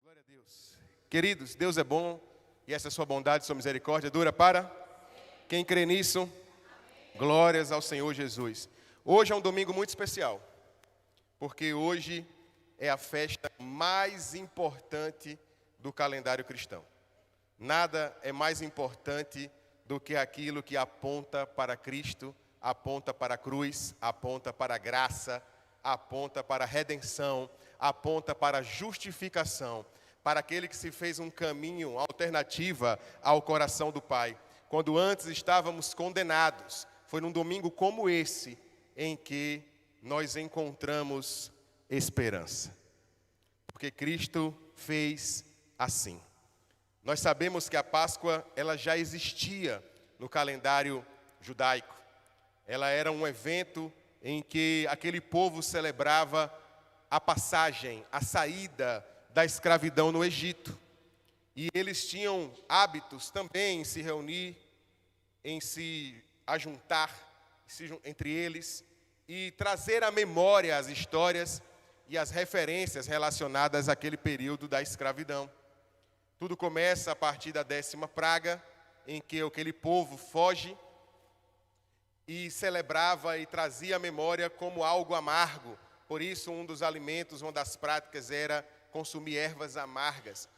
Glória a Deus. Queridos, Deus é bom e essa sua bondade, sua misericórdia dura para quem crê nisso. Glórias ao Senhor Jesus. Hoje é um domingo muito especial, porque hoje é a festa mais importante do calendário cristão. Nada é mais importante do que aquilo que aponta para Cristo, aponta para a cruz, aponta para a graça, aponta para a redenção, aponta para a justificação, para aquele que se fez um caminho, alternativa ao coração do Pai. Quando antes estávamos condenados, foi num domingo como esse em que nós encontramos esperança. Porque Cristo fez assim. Nós sabemos que a Páscoa, ela já existia no calendário judaico. Ela era um evento em que aquele povo celebrava a passagem, a saída da escravidão no Egito. E eles tinham hábitos também em se reunir, em se ajuntar entre eles e trazer à memória as histórias e as referências relacionadas àquele período da escravidão. Tudo começa a partir da 10ª praga, em que aquele povo foge e celebrava e trazia à memória como algo amargo. Por isso, um dos alimentos, uma das práticas era consumir ervas amargas.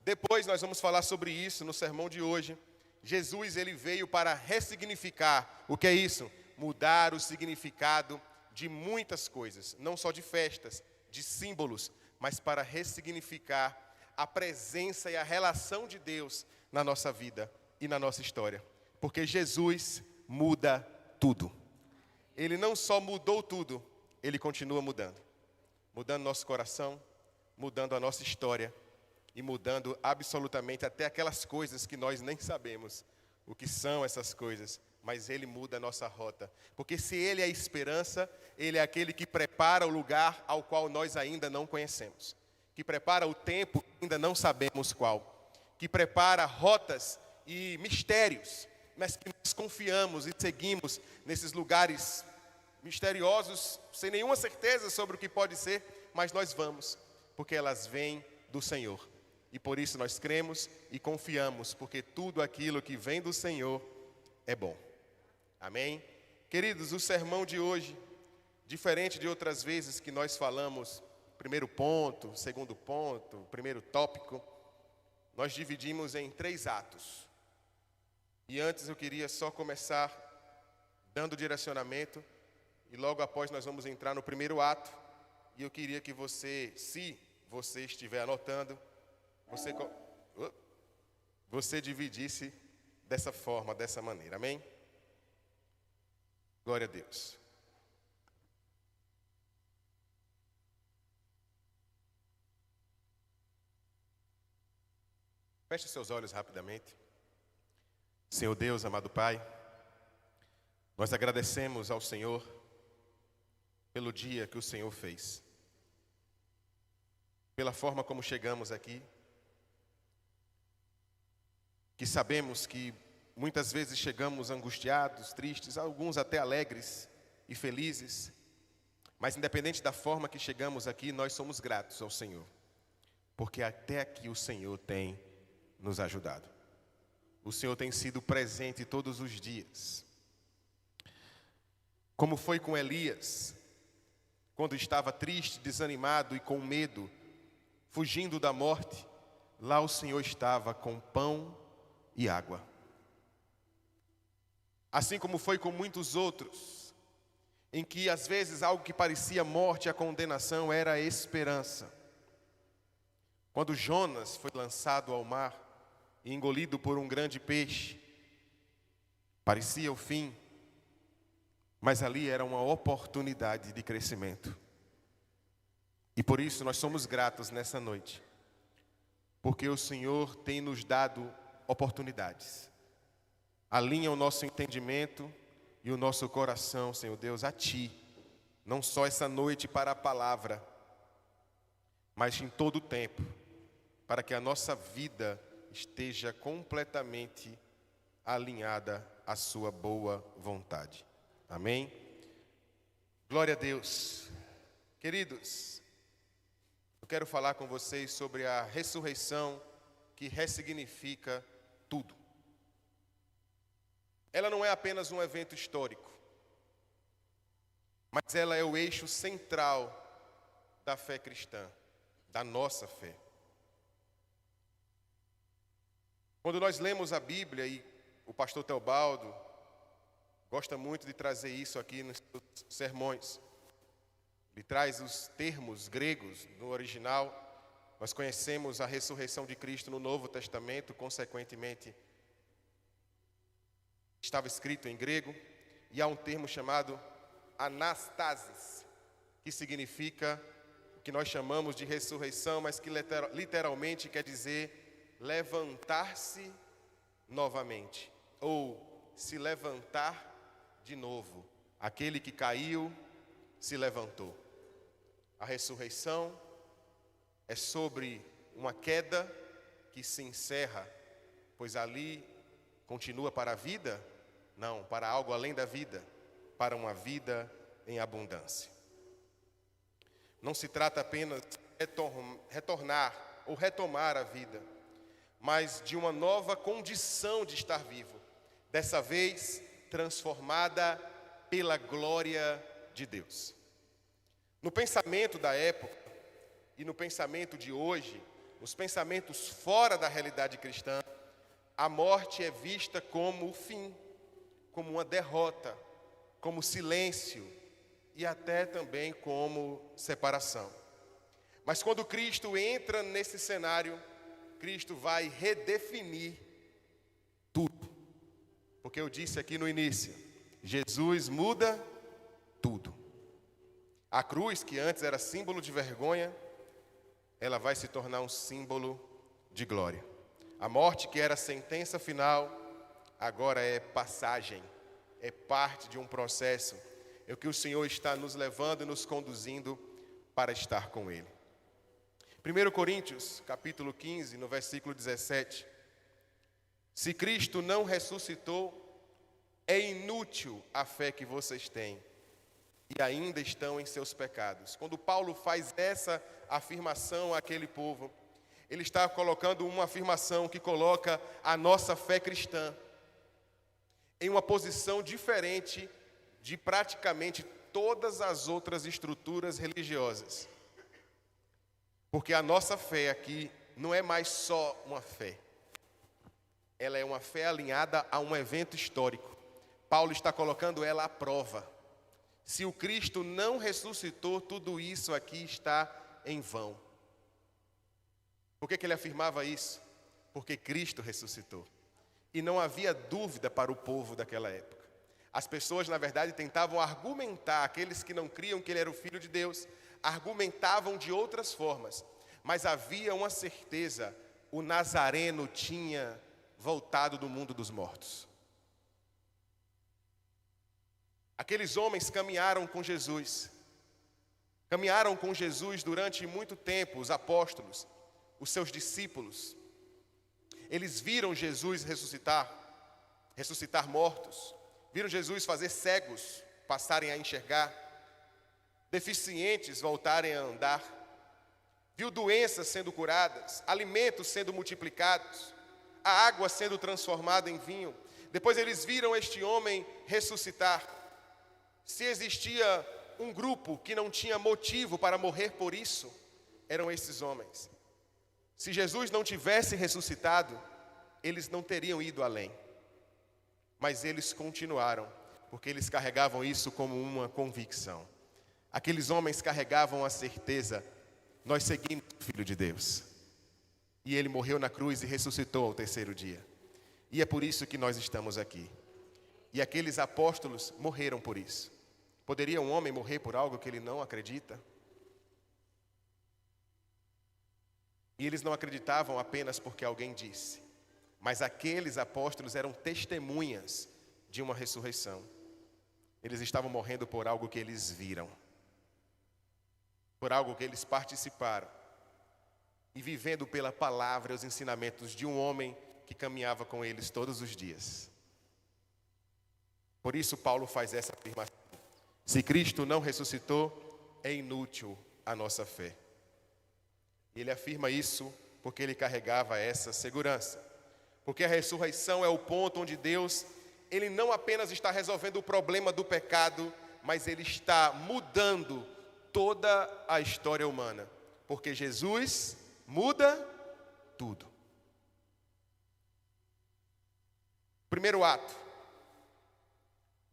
Depois nós vamos falar sobre isso no sermão de hoje. Jesus, ele veio para ressignificar. O que é isso? Mudar o significado de muitas coisas, não só de festas, de símbolos, mas para ressignificar a presença e a relação de Deus na nossa vida e na nossa história. Porque Jesus muda tudo. Ele não só mudou tudo, ele continua mudando. Mudando nosso coração, mudando a nossa história e mudando absolutamente até aquelas coisas que nós nem sabemos o que são essas coisas, mas ele muda a nossa rota. Porque se ele é a esperança, ele é aquele que prepara o lugar ao qual nós ainda não conhecemos. Que prepara o tempo que ainda não sabemos qual, que prepara rotas e mistérios, mas que nós confiamos e seguimos nesses lugares misteriosos, sem nenhuma certeza sobre o que pode ser, mas nós vamos, porque elas vêm do Senhor. E por isso nós cremos e confiamos, porque tudo aquilo que vem do Senhor é bom. Amém? Queridos, o sermão de hoje, diferente de outras vezes que nós falamos, primeiro ponto, segundo ponto, primeiro tópico, nós dividimos em 3 atos. E antes eu queria só começar dando direcionamento, e logo após nós vamos entrar no primeiro ato, e eu queria que você, se você estiver anotando, você dividisse dessa forma, dessa maneira, amém? Glória a Deus. Feche seus olhos rapidamente. Senhor Deus, amado Pai, nós agradecemos ao Senhor pelo dia que o Senhor fez, pela forma como chegamos aqui, que sabemos que muitas vezes chegamos angustiados, tristes, alguns até alegres e felizes, mas independente da forma que chegamos aqui, nós somos gratos ao Senhor, porque até aqui o Senhor tem nos ajudado. O Senhor tem sido presente todos os dias. Como foi com Elias, quando estava triste, desanimado e com medo, fugindo da morte, lá o Senhor estava com pão e água. Assim como foi com muitos outros, em que às vezes algo que parecia morte, a condenação, era a esperança. Quando Jonas foi lançado ao mar e engolido por um grande peixe, parecia o fim, mas ali era uma oportunidade de crescimento. E por isso nós somos gratos nessa noite, porque o Senhor tem nos dado oportunidades. Alinha o nosso entendimento e o nosso coração, Senhor Deus, a Ti, não só essa noite para a palavra, mas em todo o tempo, para que a nossa vida esteja completamente alinhada à Sua boa vontade. Amém? Glória a Deus. Queridos, Eu quero falar com vocês sobre a ressurreição que ressignifica tudo. Ela não é apenas um evento histórico, mas ela é o eixo central da fé cristã, da nossa fé. Quando nós lemos a Bíblia, e o pastor Teobaldo gosta muito de trazer isso aqui nos seus sermões, ele traz os termos gregos no original. Nós conhecemos a ressurreição de Cristo no Novo Testamento, consequentemente, estava escrito em grego, e há um termo chamado anastasis, que significa o que nós chamamos de ressurreição, mas que literalmente quer dizer levantar-se novamente, ou se levantar de novo. Aquele que caiu se levantou. A ressurreição é sobre uma queda que se encerra, pois ali continua para a vida? Não, para algo além da vida, para uma vida em abundância. Não se trata apenas de retornar ou retomar a vida, mas de uma nova condição de estar vivo, dessa vez transformada pela glória de Deus. No pensamento da época e no pensamento de hoje, os pensamentos fora da realidade cristã, a morte é vista como o fim, como uma derrota, como silêncio e até também como separação. Mas quando Cristo entra nesse cenário, Cristo vai redefinir tudo. Porque eu disse aqui no início, Jesus muda tudo. A cruz, que antes era símbolo de vergonha, ela vai se tornar um símbolo de glória. A morte, que era sentença final, agora é passagem, é parte de um processo. É o que o Senhor está nos levando e nos conduzindo para estar com Ele. 1 Coríntios, capítulo 15, no versículo 17. Se Cristo não ressuscitou, é inútil a fé que vocês têm e ainda estão em seus pecados. Quando Paulo faz essa afirmação àquele povo, ele está colocando uma afirmação que coloca a nossa fé cristã em uma posição diferente de praticamente todas as outras estruturas religiosas. Porque a nossa fé aqui não é mais só uma fé. Ela é uma fé alinhada a um evento histórico. Paulo está colocando ela à prova. Se o Cristo não ressuscitou, tudo isso aqui está em vão. Por que ele afirmava isso? Porque Cristo ressuscitou. E não havia dúvida para o povo daquela época. As pessoas, na verdade, tentavam argumentar, aqueles que não criam que ele era o Filho de Deus, argumentavam de outras formas. Mas havia uma certeza, o Nazareno tinha voltado do mundo dos mortos. Aqueles homens caminharam com Jesus. Caminharam com Jesus durante muito tempo, os apóstolos, os seus discípulos. Eles viram Jesus ressuscitar mortos. Viram Jesus fazer cegos passarem a enxergar, deficientes voltarem a andar. Viu doenças sendo curadas, alimentos sendo multiplicados, a água sendo transformada em vinho. Depois eles viram este homem ressuscitar. Se existia um grupo que não tinha motivo para morrer por isso, eram esses homens. Se Jesus não tivesse ressuscitado, eles não teriam ido além. Mas eles continuaram, porque eles carregavam isso como uma convicção. Aqueles homens carregavam a certeza, nós seguimos o Filho de Deus. E ele morreu na cruz e ressuscitou ao terceiro dia. E é por isso que nós estamos aqui. E aqueles apóstolos morreram por isso. Poderia um homem morrer por algo que ele não acredita? E eles não acreditavam apenas porque alguém disse. Mas aqueles apóstolos eram testemunhas de uma ressurreição. Eles estavam morrendo por algo que eles viram. Por algo que eles participaram. E vivendo pela palavra e os ensinamentos de um homem que caminhava com eles todos os dias. Por isso Paulo faz essa afirmação. Se Cristo não ressuscitou, é inútil a nossa fé. Ele afirma isso porque ele carregava essa segurança. Porque a ressurreição é o ponto onde Deus, ele não apenas está resolvendo o problema do pecado, mas ele está mudando toda a história humana. Porque Jesus muda tudo. Primeiro ato,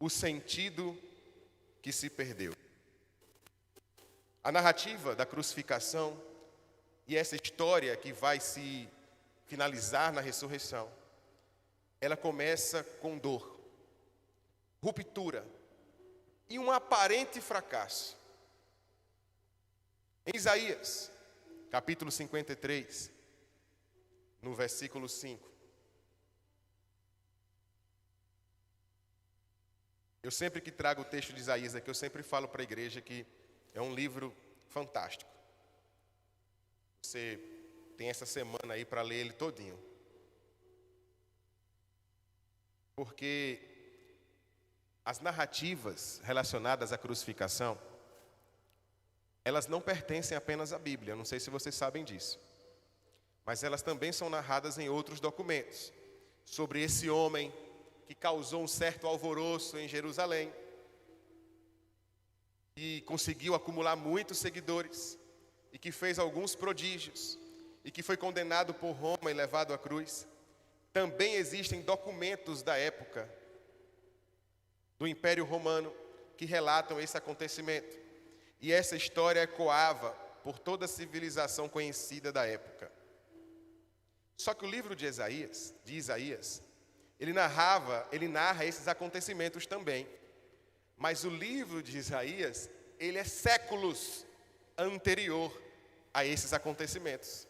o sentido que se perdeu. A narrativa da crucificação e essa história que vai se finalizar na ressurreição, ela começa com dor, ruptura e um aparente fracasso. Em Isaías, capítulo 53, no versículo 5. Eu sempre que trago o texto de Isaías aqui, eu sempre falo para a igreja que é um livro fantástico. Você tem essa semana aí para ler ele todinho. Porque as narrativas relacionadas à crucificação, elas não pertencem apenas à Bíblia, eu não sei se vocês sabem disso. Mas elas também são narradas em outros documentos, sobre esse homem que causou um certo alvoroço em Jerusalém, e conseguiu acumular muitos seguidores, e que fez alguns prodígios, e que foi condenado por Roma e levado à cruz. Também existem documentos da época do Império Romano que relatam esse acontecimento. E essa história ecoava por toda a civilização conhecida da época. Só que o livro de Isaías, ele narra esses acontecimentos também. Mas o livro de Isaías, ele é séculos anterior a esses acontecimentos.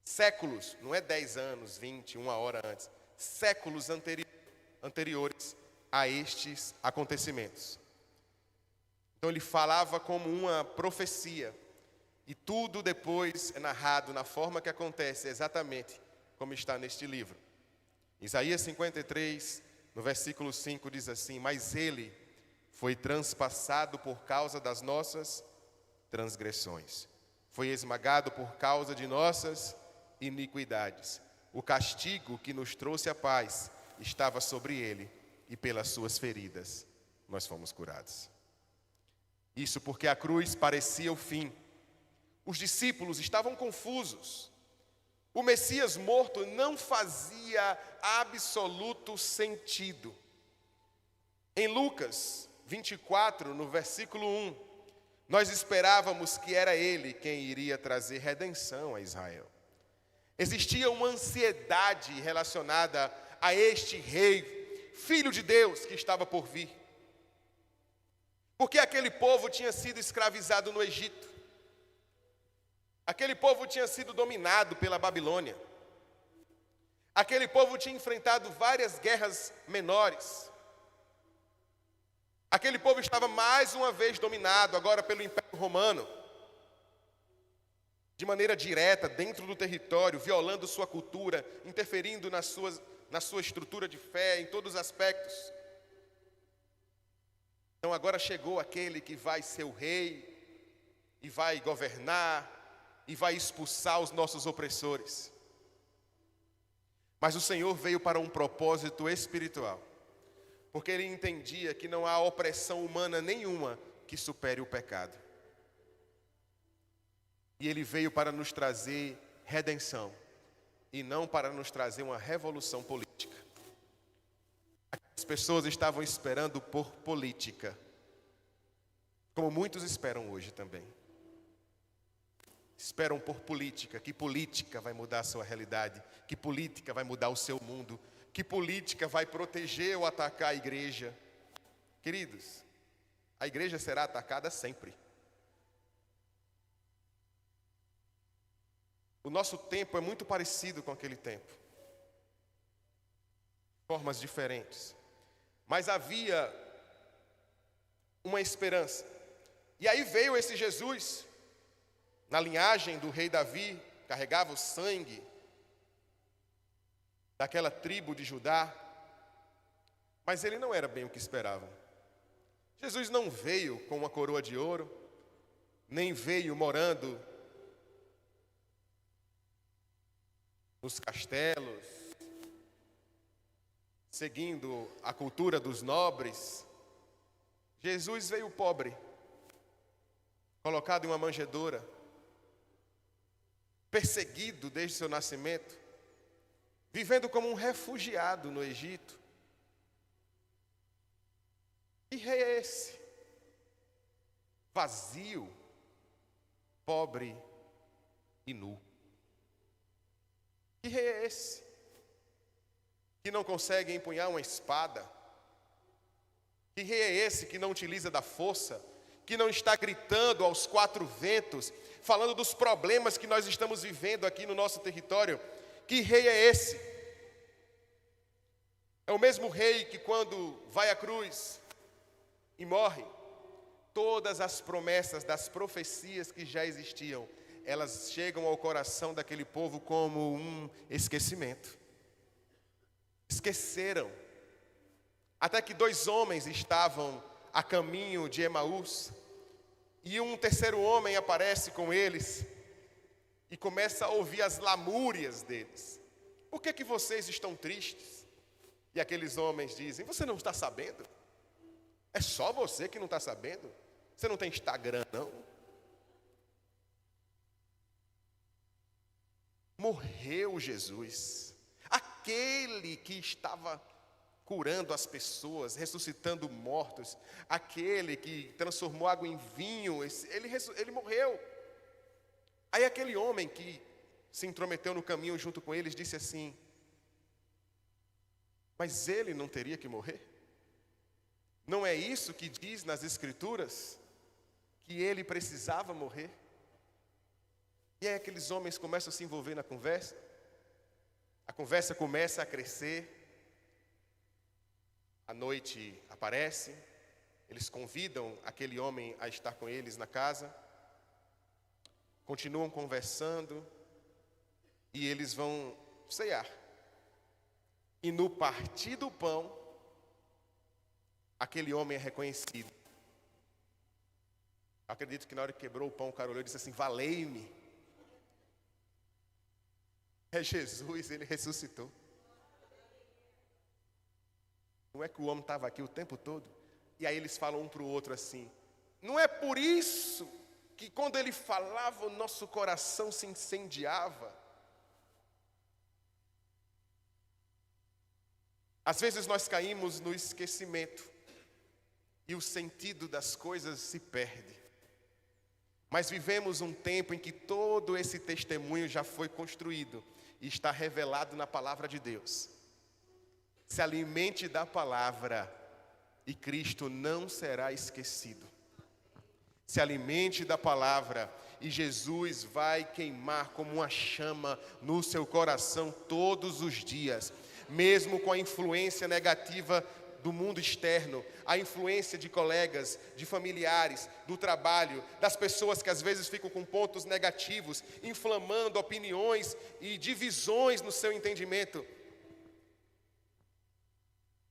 Séculos, não é 10 anos, 20, uma hora antes. Séculos anteriores a estes acontecimentos. Então ele falava como uma profecia. E tudo depois é narrado na forma que acontece, exatamente como está neste livro. Isaías 53, no versículo 5 diz assim: mas ele foi transpassado por causa das nossas transgressões. Foi esmagado por causa de nossas iniquidades. O castigo que nos trouxe a paz estava sobre ele, e pelas suas feridas nós fomos curados. Isso porque a cruz parecia o fim. Os discípulos estavam confusos. O Messias morto não fazia absoluto sentido. Em Lucas 24, no versículo 1, nós esperávamos que era ele quem iria trazer redenção a Israel. Existia uma ansiedade relacionada a este rei, filho de Deus, que estava por vir. Porque aquele povo tinha sido escravizado no Egito. Aquele povo tinha sido dominado pela Babilônia. Aquele povo tinha enfrentado várias guerras menores. Aquele povo estava mais uma vez dominado, agora pelo Império Romano. De maneira direta, dentro do território, violando sua cultura, interferindo na sua estrutura de fé, em todos os aspectos. Então agora chegou aquele que vai ser o rei, e vai governar, e vai expulsar os nossos opressores. Mas o Senhor veio para um propósito espiritual, porque ele entendia que não há opressão humana nenhuma que supere o pecado. E ele veio para nos trazer redenção, e não para nos trazer uma revolução política. As pessoas estavam esperando por política, como muitos esperam hoje também. Esperam por política, que política vai mudar a sua realidade, que política vai mudar o seu mundo, que política vai proteger ou atacar a igreja. Queridos, a igreja será atacada sempre. O nosso tempo é muito parecido com aquele tempo. Formas diferentes. Mas havia uma esperança. E aí veio esse Jesus, na linhagem do rei Davi, carregava o sangue daquela tribo de Judá. Mas ele não era bem o que esperavam. Jesus não veio com uma coroa de ouro, nem veio morando nos castelos, seguindo a cultura dos nobres. Jesus veio pobre, colocado em uma manjedoura, perseguido desde seu nascimento, vivendo como um refugiado no Egito. Que rei é esse? Vazio, pobre e nu. Que rei é esse? Que não consegue empunhar uma espada? Que rei é esse que não utiliza da força? Que não está gritando aos quatro ventos, falando dos problemas que nós estamos vivendo aqui no nosso território? Que rei é esse? É o mesmo rei que quando vai à cruz e morre, todas as promessas das profecias que já existiam, elas chegam ao coração daquele povo como um esquecimento. Esqueceram. Até que 2 homens estavam a caminho de Emaús, e um terceiro homem aparece com eles e começa a ouvir as lamúrias deles. Por que vocês estão tristes? E aqueles homens dizem: você não está sabendo? É só você que não está sabendo? Você não tem Instagram, não? Morreu Jesus, aquele que estava curando as pessoas, ressuscitando mortos, aquele que transformou água em vinho, ele morreu. Aí aquele homem que se intrometeu no caminho junto com eles disse assim: mas ele não teria que morrer? Não é isso que diz nas Escrituras? Que ele precisava morrer? E aí aqueles homens começam a se envolver na conversa. A conversa começa a crescer. A noite aparece. Eles convidam aquele homem a estar com eles na casa. Continuam conversando. E eles vão ceiar. E no partir do pão, aquele homem é reconhecido. Acredito que na hora que quebrou o pão, o cara olhou e disse assim: valei-me. É Jesus, ele ressuscitou. Não é que o homem estava aqui o tempo todo? E aí eles falam um para o outro assim: não é por isso que quando ele falava o nosso coração se incendiava? Às vezes nós caímos no esquecimento e o sentido das coisas se perde. Mas vivemos um tempo em que todo esse testemunho já foi construído e está revelado na palavra de Deus. Se alimente da palavra e Cristo não será esquecido. Se alimente da palavra e Jesus vai queimar como uma chama no seu coração todos os dias, mesmo com a influência negativa do mundo externo, a influência de colegas, de familiares, do trabalho, das pessoas que às vezes ficam com pontos negativos, inflamando opiniões e divisões no seu entendimento.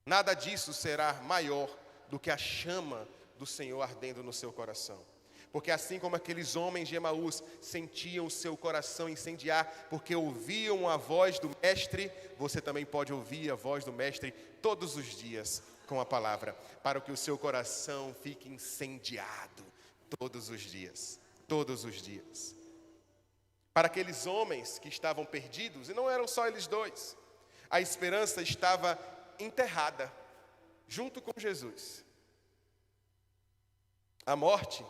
Nada disso será maior do que a chama do Senhor ardendo no seu coração. Porque assim como aqueles homens de Emaús sentiam o seu coração incendiar, porque ouviam a voz do Mestre, você também pode ouvir a voz do Mestre todos os dias com a palavra, para que o seu coração fique incendiado todos os dias, todos os dias. Para aqueles homens que estavam perdidos, e não eram só eles dois, a esperança estava enterrada junto com Jesus. A morte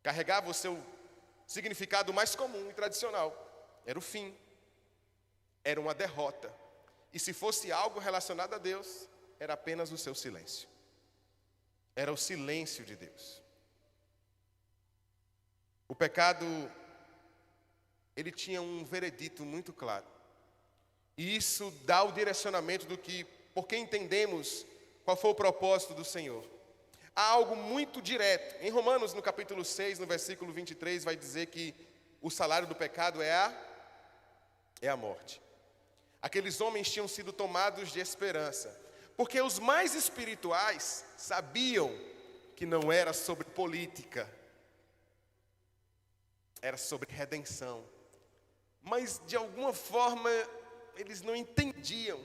carregava o seu significado mais comum e tradicional. Era o fim. Era uma derrota. E se fosse algo relacionado a Deus, era apenas o seu silêncio. Era o silêncio de Deus. O pecado, ele tinha um veredito muito claro. E isso dá o direcionamento do que, porque entendemos qual foi o propósito do Senhor. Há algo muito direto. Em Romanos, no capítulo 6, no versículo 23, vai dizer que o salário do pecado é a morte. Aqueles homens tinham sido tomados de esperança, porque os mais espirituais sabiam que não era sobre política, era sobre redenção. Mas de alguma forma eles não entendiam,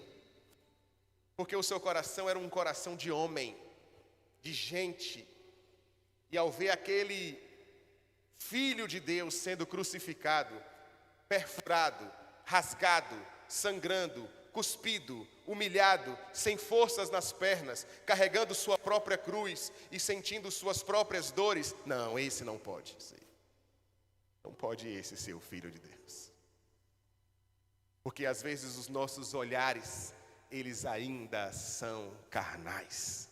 porque o seu coração era um coração de homem, de gente. E ao ver aquele Filho de Deus sendo crucificado, perfurado, rasgado, sangrando, cuspido, humilhado, sem forças nas pernas, carregando sua própria cruz e sentindo suas próprias dores, não, esse não pode ser. Não pode esse ser o Filho de Deus. Porque às vezes os nossos olhares, eles ainda são carnais.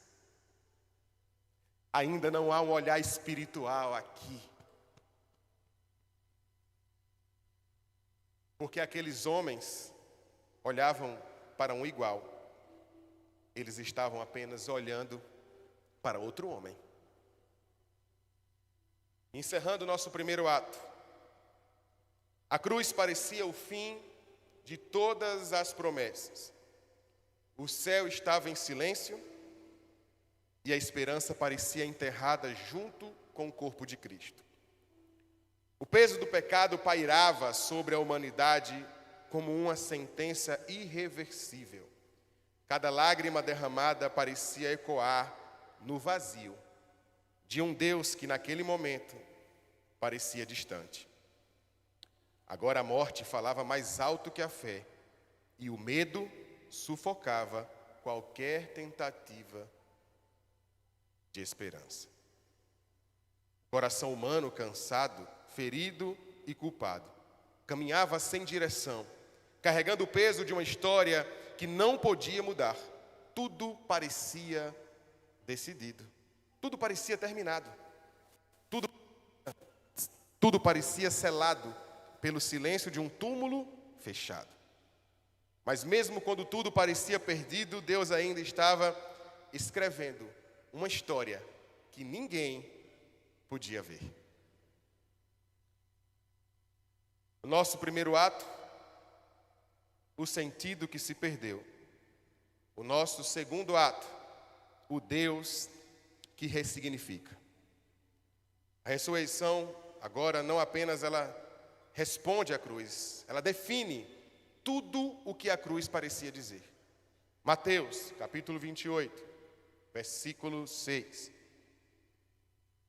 Ainda não há um olhar espiritual aqui. Porque aqueles homens olhavam para um igual. Eles estavam apenas olhando para outro homem. Encerrando o nosso primeiro ato. A cruz parecia o fim de todas as promessas. O céu estava em silêncio e a esperança parecia enterrada junto com o corpo de Cristo. O peso do pecado pairava sobre a humanidade como uma sentença irreversível. Cada lágrima derramada parecia ecoar no vazio de um Deus que naquele momento parecia distante. Agora a morte falava mais alto que a fé e o medo sufocava qualquer tentativa de esperança. O coração humano cansado, ferido e culpado, caminhava sem direção, carregando o peso de uma história que não podia mudar. Tudo parecia decidido, tudo parecia terminado, tudo parecia selado pelo silêncio de um túmulo fechado. Mas mesmo quando tudo parecia perdido, Deus ainda estava escrevendo uma história que ninguém podia ver. O nosso primeiro ato, o sentido que se perdeu. O nosso segundo ato, o Deus que ressignifica. A ressurreição, agora, não apenas ela responde à cruz, ela define tudo o que a cruz parecia dizer. Mateus, capítulo 28, versículo 6.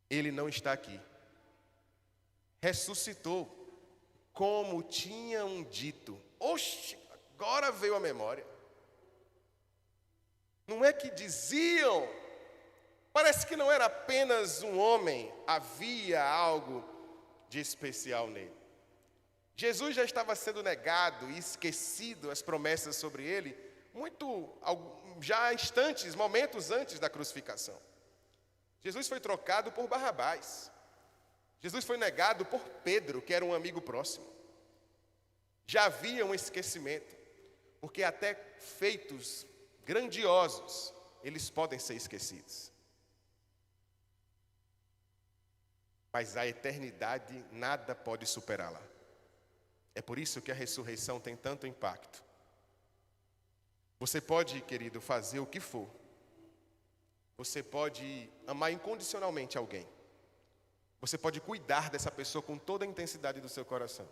Ele não está aqui. Ressuscitou, como tinham dito. Oxe, agora veio a memória. Não é que diziam, parece que não era apenas um homem, havia algo de especial nele. Jesus já estava sendo negado e esquecido as promessas sobre ele, já instantes, momentos antes da crucificação. Jesus foi trocado por Barrabás. Jesus foi negado por Pedro, que era um amigo próximo. Já havia um esquecimento, porque até feitos grandiosos, eles podem ser esquecidos. Mas a eternidade nada pode superá-la. É por isso que a ressurreição tem tanto impacto. Você pode, querido, fazer o que for. Você pode amar incondicionalmente alguém. Você pode cuidar dessa pessoa com toda a intensidade do seu coração.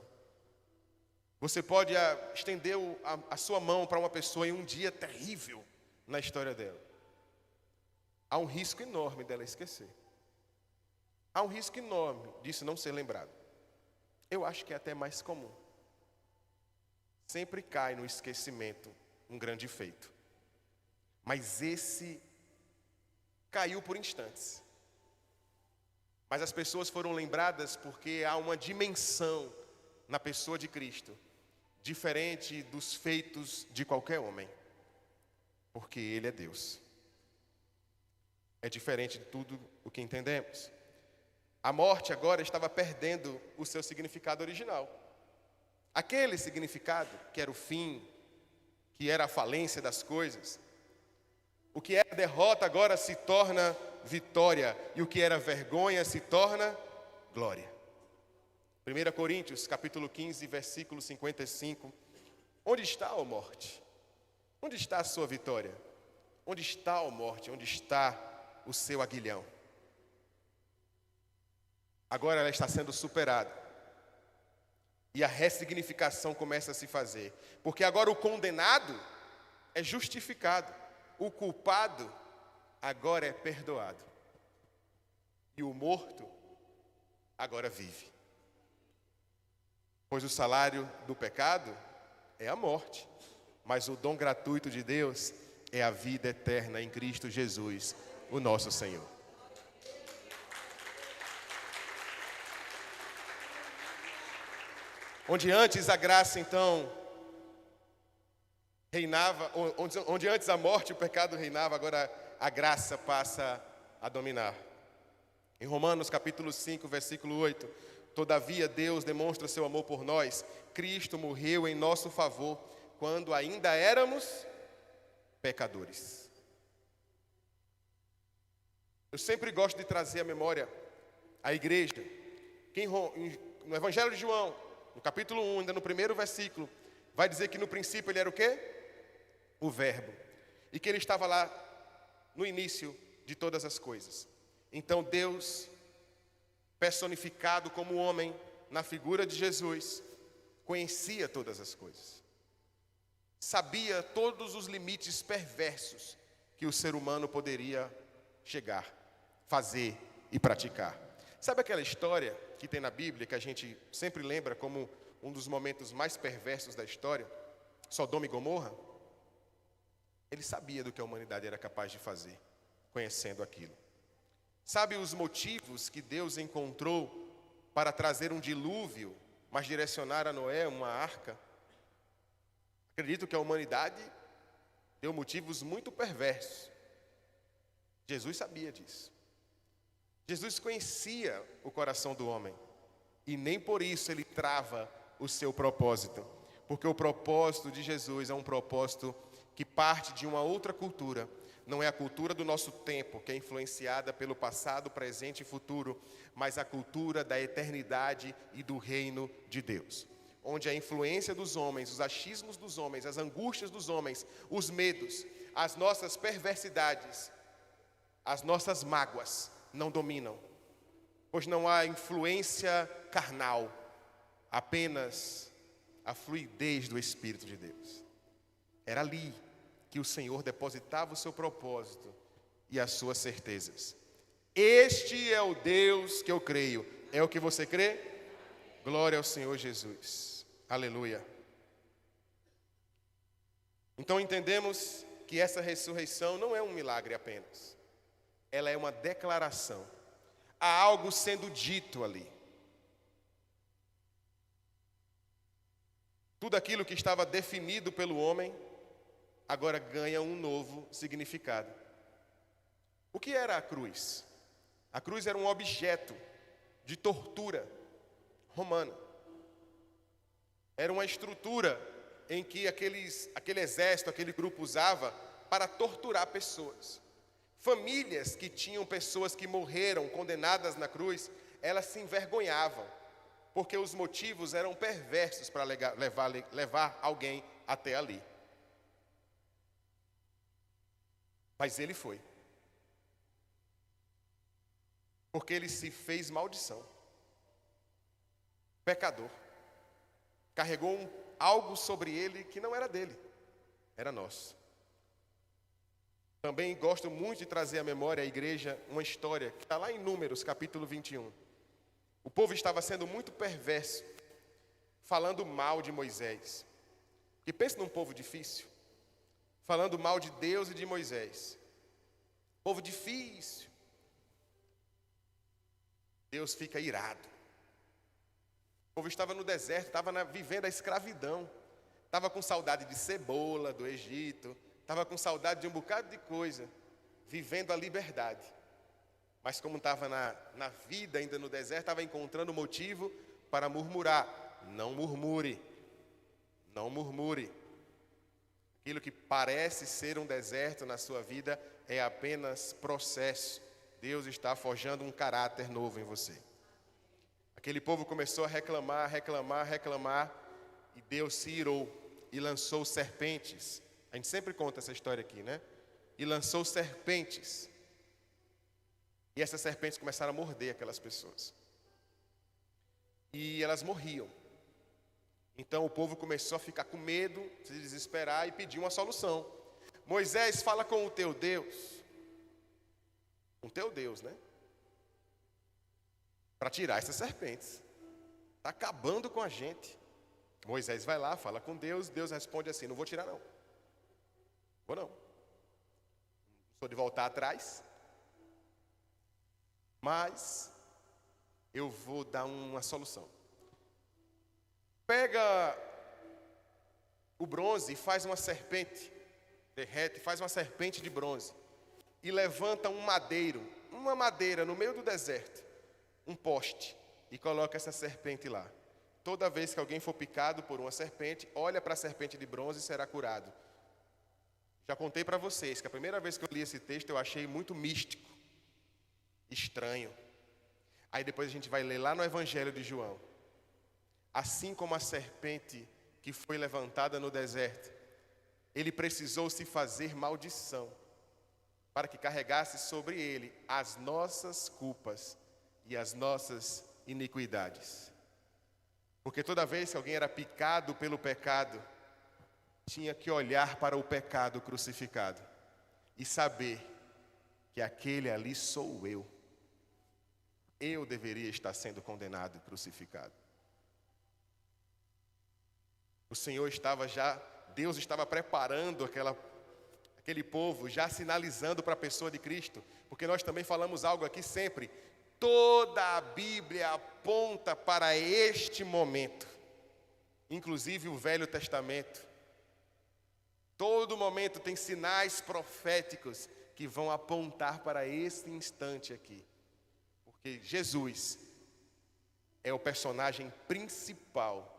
Você pode estender a sua mão para uma pessoa em um dia terrível na história dela. Há um risco enorme dela esquecer. Há um risco enorme disso não ser lembrado. Eu acho que é até mais comum. Sempre cai no esquecimento um grande feito. Mas esse caiu por instantes. Mas as pessoas foram lembradas porque há uma dimensão na pessoa de Cristo, diferente dos feitos de qualquer homem. Porque Ele é Deus. É diferente de tudo o que entendemos. A morte agora estava perdendo o seu significado original. Aquele significado que era o fim, que era a falência das coisas. O que era derrota agora se torna vitória. E o que era vergonha se torna glória. 1 Coríntios, capítulo 15, versículo 55. Onde está, ó morte? Onde está a sua vitória? Onde está, ó morte? Onde está o seu aguilhão? Agora ela está sendo superada. E a ressignificação começa a se fazer. Porque agora o condenado é justificado. O culpado agora é perdoado. E o morto agora vive. Pois o salário do pecado é a morte. Mas o dom gratuito de Deus é a vida eterna em Cristo Jesus, o nosso Senhor. Onde antes a graça, então, reinava, onde antes a morte e o pecado reinava, agora a graça passa a dominar. Em Romanos capítulo 5, versículo 8, todavia Deus demonstra seu amor por nós, Cristo morreu em nosso favor, quando ainda éramos pecadores. Eu sempre gosto de trazer à memória a igreja, que no Evangelho de João, no capítulo 1, ainda no primeiro versículo, vai dizer que no princípio ele era o quê? O Verbo. E que ele estava lá no início de todas as coisas. Então Deus, personificado como homem, na figura de Jesus, conhecia todas as coisas. Sabia todos os limites perversos que o ser humano poderia chegar, fazer e praticar. Sabe aquela história que tem na Bíblia, que a gente sempre lembra como um dos momentos mais perversos da história? Sodoma e Gomorra? Ele sabia do que a humanidade era capaz de fazer, conhecendo aquilo. Sabe os motivos que Deus encontrou para trazer um dilúvio, mas direcionar a Noé uma arca? Acredito que a humanidade deu motivos muito perversos. Jesus sabia disso. Jesus conhecia o coração do homem. E nem por isso ele trava o seu propósito. Porque o propósito de Jesus é um propósito que parte de uma outra cultura. Não é a cultura do nosso tempo, que é influenciada pelo passado, presente e futuro, mas a cultura da eternidade e do reino de Deus. Onde a influência dos homens, os achismos dos homens, as angústias dos homens, os medos, as nossas perversidades, as nossas mágoas não dominam. Pois não há influência carnal, apenas a fluidez do Espírito de Deus. Era ali que o Senhor depositava o seu propósito e as suas certezas. Este é o Deus que eu creio. É o que você crê? Glória ao Senhor Jesus. Aleluia. Então entendemos que essa ressurreição não é um milagre apenas. Ela é uma declaração. Há algo sendo dito ali. Tudo aquilo que estava definido pelo homem, agora ganha um novo significado. O que era a cruz? A cruz era um objeto de tortura romana. Era uma estrutura em que aquele exército, aquele grupo usava para torturar pessoas. Famílias que tinham pessoas que morreram condenadas na cruz, elas se envergonhavam, porque os motivos eram perversos para levar alguém até ali. Mas ele foi. Porque ele se fez maldição. Pecador. Carregou algo sobre ele que não era dele, era nosso. Também gosto muito de trazer à memória à igreja uma história que está lá em Números, capítulo 21. O povo estava sendo muito perverso, falando mal de Moisés. E pensa num povo difícil, falando mal de Deus e de Moisés. Povo difícil. Deus fica irado. O povo estava no deserto, estava vivendo a escravidão. Estava com saudade de cebola do Egito. Estava com saudade de um bocado de coisa. Vivendo a liberdade. Mas como estava na vida ainda no deserto, estava encontrando motivo para murmurar. Não murmure. Não murmure. Aquilo que parece ser um deserto na sua vida é apenas processo. Deus está forjando um caráter novo em você. Aquele povo começou a reclamar, e Deus se irou e lançou serpentes. A gente sempre conta essa história aqui, né? E lançou serpentes. E essas serpentes começaram a morder aquelas pessoas. E elas morriam. Então o povo começou a ficar com medo, se desesperar e pedir uma solução. Moisés, fala com o teu Deus. Com o teu Deus, né? Para tirar essas serpentes. Está acabando com a gente. Moisés vai lá, fala com Deus. Deus responde assim: não vou tirar não. Vou não. Não sou de voltar atrás. Mas eu vou dar uma solução. Pega o bronze e faz uma serpente. Derrete, faz uma serpente de bronze. E levanta um madeiro, uma madeira no meio do deserto. Um poste. E coloca essa serpente lá. Toda vez que alguém for picado por uma serpente, olha para a serpente de bronze e será curado. Já contei para vocês que a primeira vez que eu li esse texto eu achei muito místico, estranho. Aí depois a gente vai ler lá no Evangelho de João. Assim como a serpente que foi levantada no deserto, ele precisou se fazer maldição para que carregasse sobre ele as nossas culpas e as nossas iniquidades. Porque toda vez que alguém era picado pelo pecado, tinha que olhar para o pecado crucificado e saber que aquele ali sou eu. Eu deveria estar sendo condenado e crucificado. O Senhor estava Deus estava preparando aquele povo, já sinalizando para a pessoa de Cristo, porque nós também falamos algo aqui sempre. Toda a Bíblia aponta para este momento, inclusive o Velho Testamento. Todo momento tem sinais proféticos que vão apontar para esse instante aqui. Porque Jesus é o personagem principal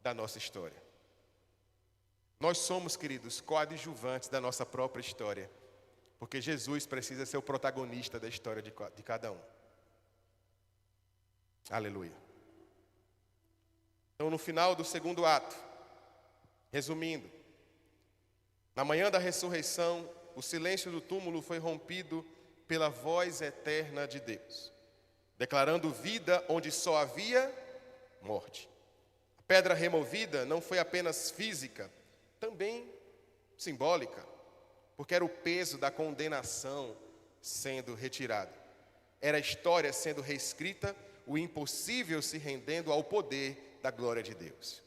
da nossa história. Nós somos, queridos, coadjuvantes da nossa própria história. Porque Jesus precisa ser o protagonista da história de cada um. Aleluia. Então, no final do segundo ato, resumindo, na manhã da ressurreição, o silêncio do túmulo foi rompido pela voz eterna de Deus, declarando vida onde só havia morte. A pedra removida não foi apenas física, também simbólica, porque era o peso da condenação sendo retirado. Era a história sendo reescrita, o impossível se rendendo ao poder da glória de Deus.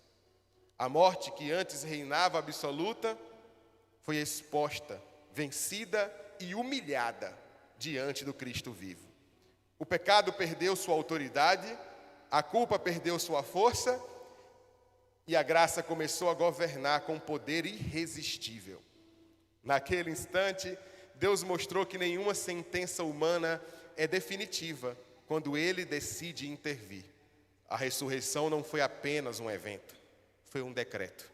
A morte que antes reinava absoluta foi exposta, vencida e humilhada diante do Cristo vivo. O pecado perdeu sua autoridade, a culpa perdeu sua força e a graça começou a governar com poder irresistível. Naquele instante, Deus mostrou que nenhuma sentença humana é definitiva quando Ele decide intervir. A ressurreição não foi apenas um evento, foi um decreto.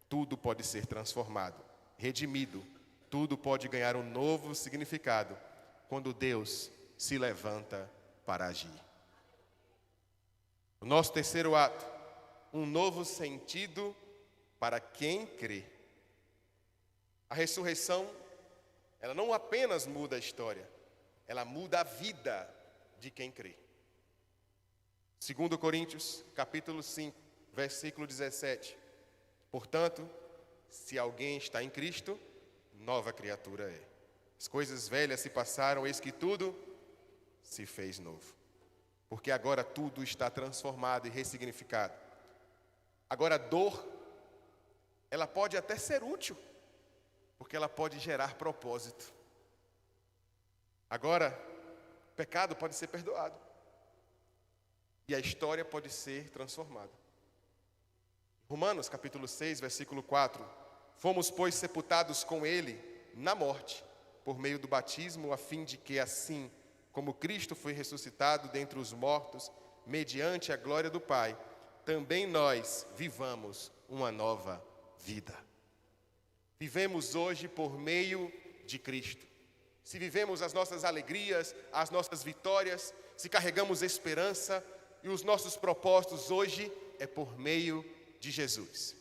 Tudo pode ser transformado, redimido, tudo pode ganhar um novo significado quando Deus se levanta para agir. O nosso terceiro ato, um novo sentido para quem crê. A ressurreição, ela não apenas muda a história, ela muda a vida de quem crê. 2 Coríntios, capítulo 5, versículo 17. Portanto, se alguém está em Cristo, nova criatura é. As coisas velhas se passaram, eis que tudo se fez novo. Porque agora tudo está transformado e ressignificado. Agora a dor, ela pode até ser útil, porque ela pode gerar propósito. Agora, o pecado pode ser perdoado. E a história pode ser transformada. Romanos capítulo 6, versículo 4. Fomos, pois, sepultados com ele na morte, por meio do batismo, a fim de que assim, como Cristo foi ressuscitado dentre os mortos, mediante a glória do Pai, também nós vivamos uma nova vida. Vivemos hoje por meio de Cristo. Se vivemos as nossas alegrias, as nossas vitórias, se carregamos esperança, e os nossos propósitos hoje é por meio de Jesus.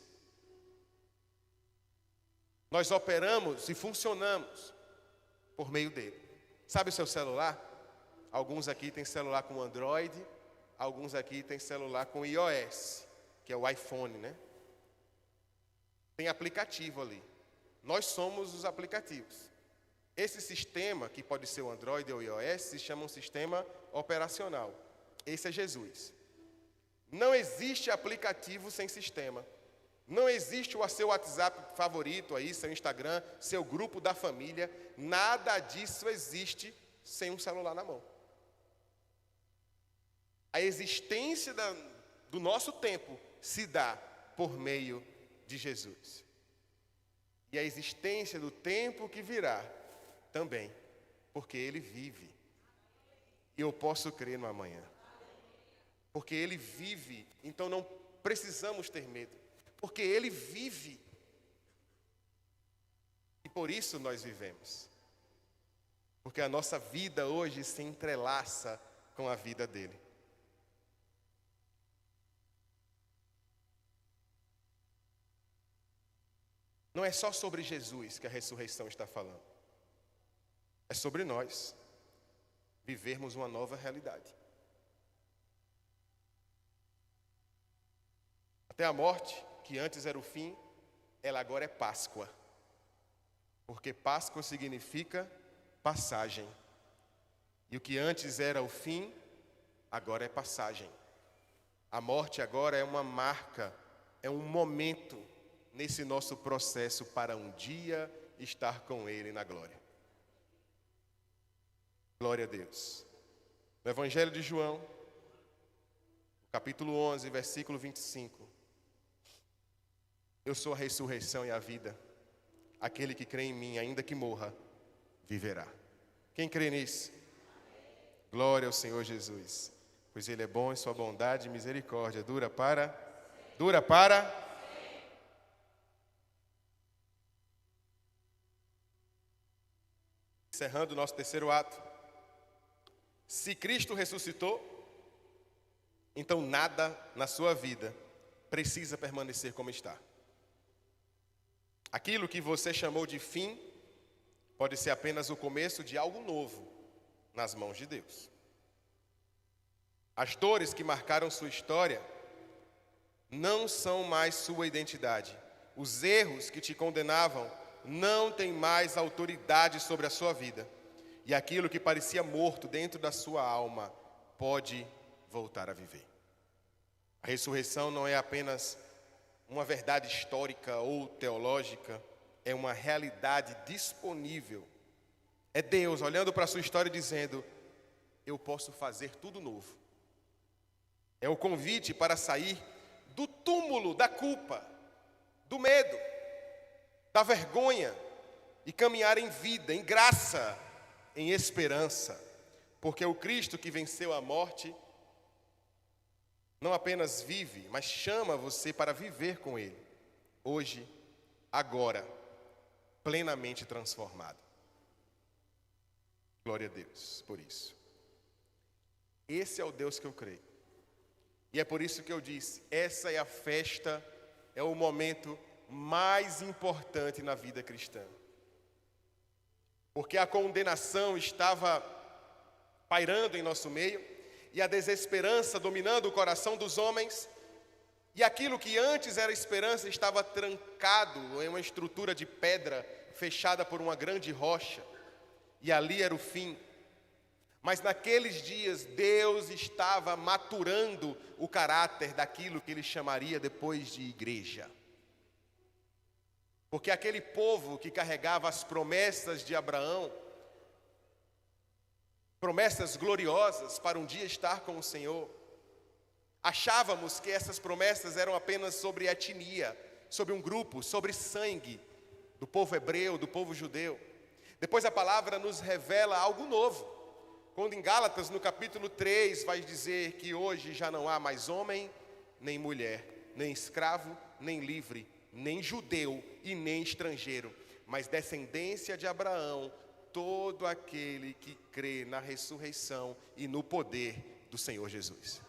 Nós operamos e funcionamos por meio dele. Sabe o seu celular? Alguns aqui têm celular com Android, alguns aqui têm celular com iOS. que é o iPhone, né? Tem aplicativo ali. Nós somos os aplicativos. Esse sistema, que pode ser o Android ou o iOS, se chama um sistema operacional. Esse é Jesus. Não existe aplicativo sem sistema. Não existe o seu WhatsApp favorito aí, seu Instagram, seu grupo da família. Nada disso existe sem um celular na mão. A existência do nosso tempo se dá por meio de Jesus. E a existência do tempo que virá também, porque Ele vive. E eu posso crer no amanhã. Porque Ele vive, então não precisamos ter medo. Porque Ele vive. E por isso nós vivemos. Porque a nossa vida hoje se entrelaça com a vida dEle. Não é só sobre Jesus que a ressurreição está falando. É sobre nós vivermos uma nova realidade. Até a morte, que antes era o fim, ela agora é Páscoa. Porque Páscoa significa passagem. E o que antes era o fim, agora é passagem. A morte agora é uma marca, é um momento nesse nosso processo para um dia estar com Ele na glória. Glória a Deus. No Evangelho de João, capítulo 11, versículo 25. Eu sou a ressurreição e a vida. Aquele que crê em mim, ainda que morra, viverá. Quem crê nisso? Glória ao Senhor Jesus. Pois Ele é bom e sua bondade e misericórdia dura para... Encerrando o nosso terceiro ato. Se Cristo ressuscitou, então nada na sua vida precisa permanecer como está. Aquilo que você chamou de fim pode ser apenas o começo de algo novo nas mãos de Deus. As dores que marcaram sua história não são mais sua identidade. Os erros que te condenavam não têm mais autoridade sobre a sua vida. E aquilo que parecia morto dentro da sua alma pode voltar a viver. A ressurreição não é apenas uma verdade histórica ou teológica, é uma realidade disponível. É Deus olhando para a sua história e dizendo: eu posso fazer tudo novo. É o convite para sair do túmulo da culpa, do medo, da vergonha e caminhar em vida, em graça, em esperança. Porque o Cristo que venceu a morte não apenas vive, mas chama você para viver com Ele. Hoje, agora, plenamente transformado. Glória a Deus por isso. Esse é o Deus que eu creio. E é por isso que eu disse, essa é a festa, é o momento mais importante na vida cristã. Porque a condenação estava pairando em nosso meio, e a desesperança dominando o coração dos homens, e aquilo que antes era esperança estava trancado em uma estrutura de pedra, fechada por uma grande rocha, e ali era o fim. Mas naqueles dias Deus estava maturando o caráter daquilo que Ele chamaria depois de igreja. Porque aquele povo que carregava as promessas de Abraão, promessas gloriosas para um dia estar com o Senhor, achávamos que essas promessas eram apenas sobre etnia, sobre um grupo, sobre sangue do povo hebreu, do povo judeu. Depois a palavra nos revela algo novo. Quando em Gálatas, no capítulo 3, vai dizer que hoje já não há mais homem, nem mulher, nem escravo, nem livre, nem judeu e nem estrangeiro, mas descendência de Abraão, todo aquele que crê na ressurreição e no poder do Senhor Jesus.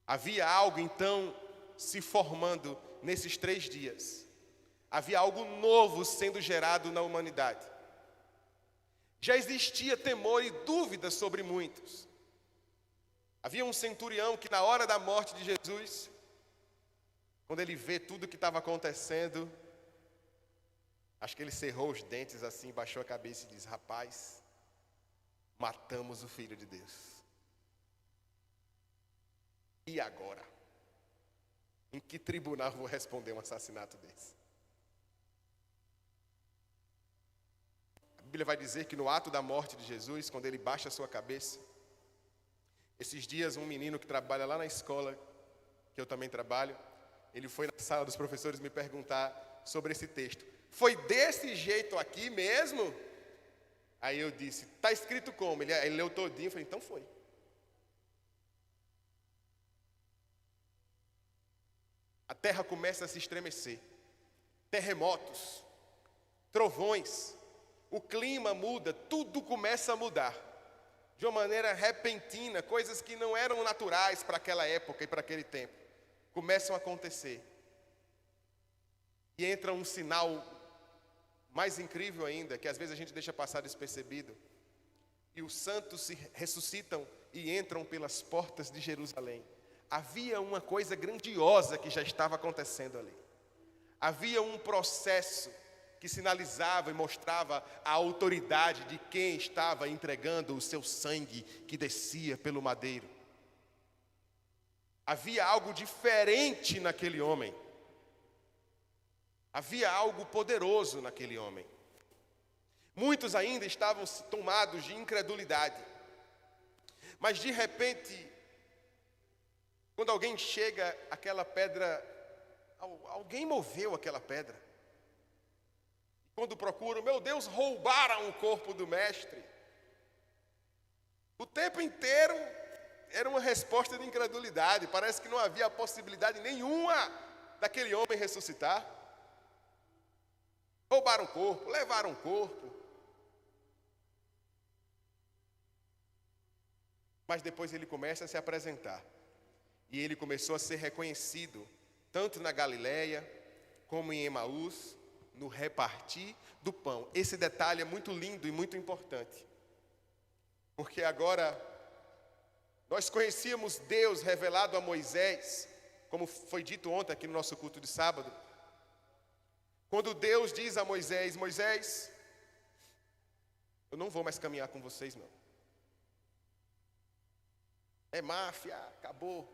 Havia algo então se formando nesses 3 dias. Havia algo novo sendo gerado na humanidade. Já existia temor e dúvida sobre muitos. Havia um centurião que na hora da morte de Jesus, quando ele vê tudo o que estava acontecendo, acho que ele cerrou os dentes assim, baixou a cabeça e diz: rapaz, matamos o Filho de Deus. E agora? Em que tribunal vou responder um assassinato desse? A Bíblia vai dizer que no ato da morte de Jesus, quando ele baixa a sua cabeça, esses dias um menino que trabalha lá na escola, que eu também trabalho, ele foi na sala dos professores me perguntar sobre esse texto. Foi desse jeito aqui mesmo? Aí eu disse: está escrito como? Ele leu todinho, eu falei: então foi. A terra começa a se estremecer. Terremotos, trovões, o clima muda, tudo começa a mudar. De uma maneira repentina, coisas que não eram naturais para aquela época e para aquele tempo, começam a acontecer. E entra um sinal mais incrível ainda, que às vezes a gente deixa passar despercebido. E os santos se ressuscitam e entram pelas portas de Jerusalém. Havia uma coisa grandiosa que já estava acontecendo ali. Havia um processo que sinalizava e mostrava a autoridade de quem estava entregando o seu sangue que descia pelo madeiro. Havia algo diferente naquele homem. Havia algo poderoso naquele homem. Muitos ainda estavam tomados de incredulidade. Mas de repente, quando alguém chega, aquela pedra, alguém moveu aquela pedra. Quando procuram, meu Deus, roubaram o corpo do mestre. O tempo inteiro era uma resposta de incredulidade. Parece que não havia possibilidade nenhuma daquele homem ressuscitar. Roubaram o corpo, levaram o corpo. Mas depois ele começa a se apresentar. E ele começou a ser reconhecido, tanto na Galileia, como em Emaús, no repartir do pão. Esse detalhe é muito lindo e muito importante. Porque agora, nós conhecíamos Deus revelado a Moisés, como foi dito ontem aqui no nosso culto de sábado. Quando Deus diz a Moisés: Moisés, eu não vou mais caminhar com vocês não. É máfia, acabou.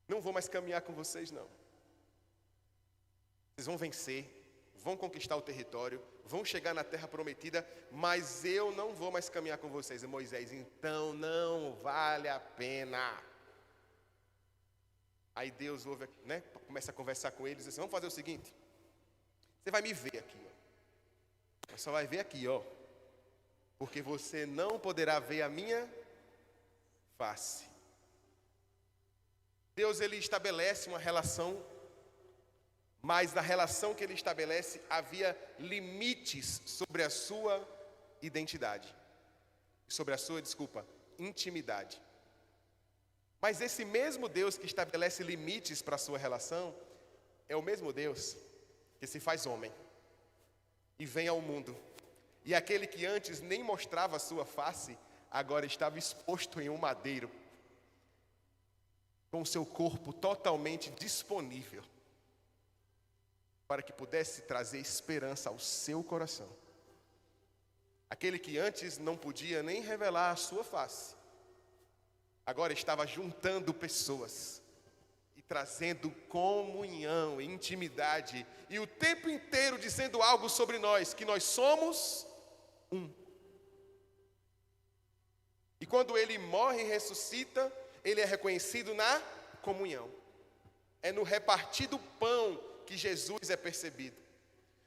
Não vou mais caminhar com vocês não. Vocês vão vencer, vão conquistar o território, vão chegar na terra prometida, mas eu não vou mais caminhar com vocês. E Moisés: então não vale a pena. Aí Deus ouve, começa a conversar com eles e diz assim: vamos fazer o seguinte, você vai me ver aqui, ó. Você só vai ver aqui, ó, porque você não poderá ver a minha face. Deus, ele estabelece uma relação, mas na relação que ele estabelece havia limites sobre a sua identidade, sobre a sua, intimidade. Mas esse mesmo Deus que estabelece limites para a sua relação é o mesmo Deus que se faz homem e vem ao mundo. E aquele que antes nem mostrava a sua face, agora estava exposto em um madeiro, com o seu corpo totalmente disponível, para que pudesse trazer esperança ao seu coração. Aquele que antes não podia nem revelar a sua face, agora estava juntando pessoas e trazendo comunhão, intimidade, e o tempo inteiro dizendo algo sobre nós, que nós somos um. E quando ele morre e ressuscita, ele é reconhecido na comunhão. É no repartir do pão que Jesus é percebido.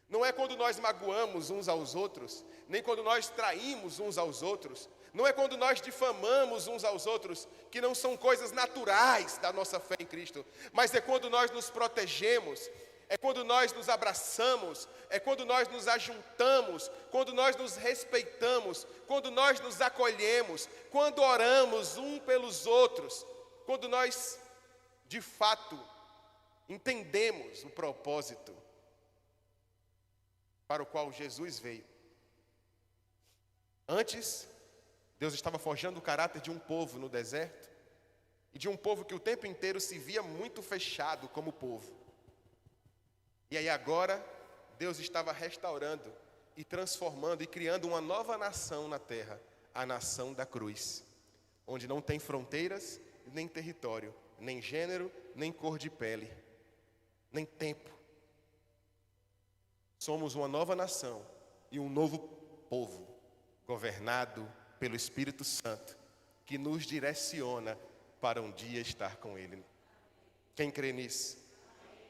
Não é quando nós magoamos uns aos outros, nem quando nós traímos uns aos outros, não é quando nós difamamos uns aos outros, que não são coisas naturais da nossa fé em Cristo, mas é quando nós nos protegemos, é quando nós nos abraçamos, é quando nós nos ajuntamos, quando nós nos respeitamos, quando nós nos acolhemos, quando oramos um pelos outros, quando nós, de fato, entendemos o propósito para o qual Jesus veio. Antes, Deus estava forjando o caráter de um povo no deserto, e de um povo que o tempo inteiro se via muito fechado como povo. E aí agora, Deus estava restaurando e transformando e criando uma nova nação na terra, a nação da cruz, onde não tem fronteiras, nem território, nem gênero, nem cor de pele, nem tempo. Somos uma nova nação e um novo povo, governado pelo Espírito Santo, que nos direciona para um dia estar com Ele. Quem crê nisso?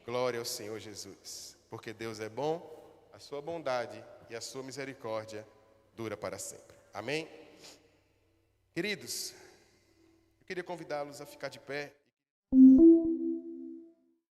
Glória ao Senhor Jesus. Porque Deus é bom, a sua bondade e a sua misericórdia dura para sempre. Amém? Queridos, eu queria convidá-los a ficar de pé.